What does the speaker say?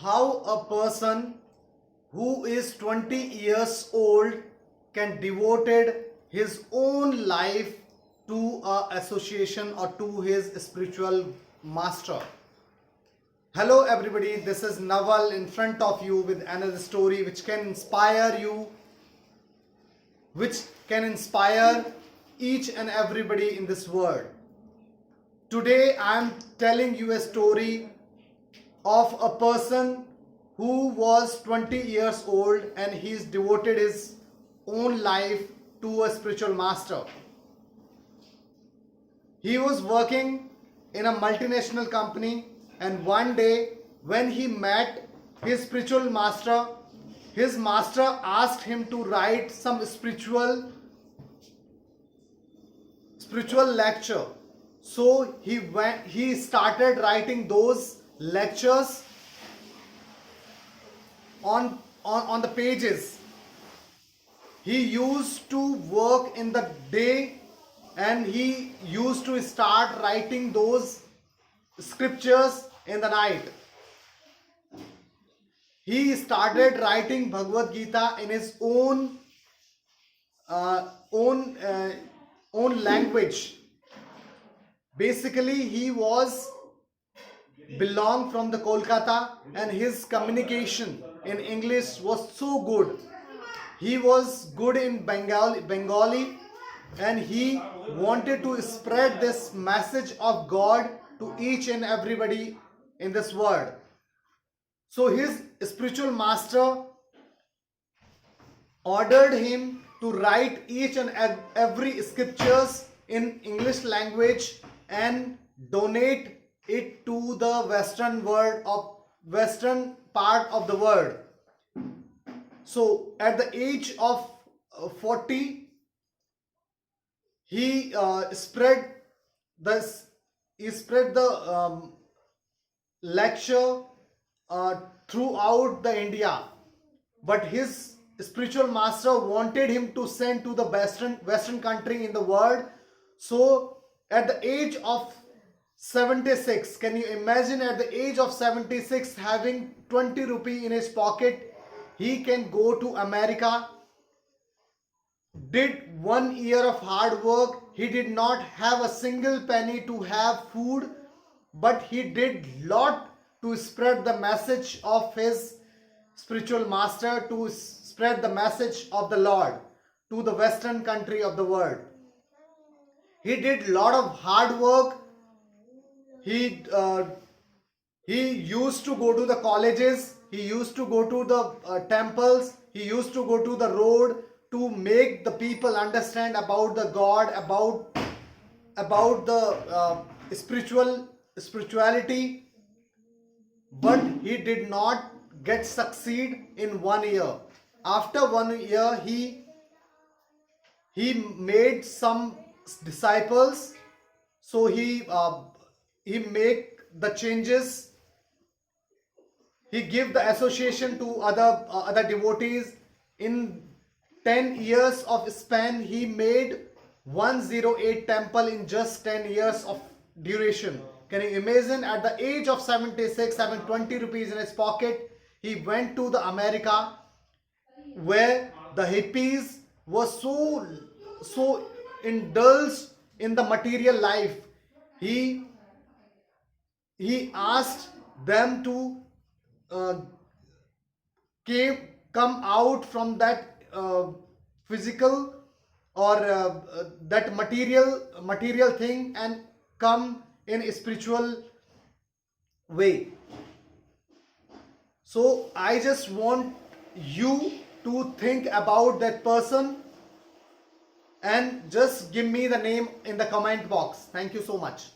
how a person who is 20 years old can devoted his own life to a association or to his spiritual master. Hello everybody, this is Naval in front of you with another story which can inspire you, which can inspire each and everybody in this world. Today I am telling you a story of a person who was 20 years old and he's devoted his own life to a spiritual master. He was working in a multinational company, and one day when he met his spiritual master, his master asked him to write some spiritual lecture. So he started writing those lectures on the pages. He used to work in the day and he used to start writing those scriptures in the night. He started writing Bhagavad Gita in his own language. Basically, he was belonged from the Kolkata and his communication in English was so good. He was good in Bengali and he wanted to spread this message of God to each and everybody in this world. So his spiritual master ordered him to write each and every scriptures in English language and donate it to the western part of the world. So at the age of 40, he spread the lecture throughout the India. But his spiritual master wanted him to send to the western country in the world. So at the age of 76, can you imagine, at the age of 76 having 20 rupee in his pocket, he can go to America. Did 1 year of hard work. He did not have a single penny to have food, but he did lot to spread the message of his spiritual master, to spread the message of the Lord to the western country of the world. He did lot of hard work. He used to go to the colleges, he used to go to the temples, he used to go to the road to make the people understand about the God, about the spirituality. But he did not get succeed in 1 year. After 1 year, he made some disciples. So he make the changes. He give the association to other devotees. In 10 years of span, he made 108 temple in just 10 years of duration. Can you imagine? At the age of 76, having 20 rupees in his pocket, he went to the America, where the hippies were so indulged in the material life. He asked them to come out from that physical or that material thing and come in a spiritual way. So I just want you to think about that person and just give me the name in the comment box. Thank you so much.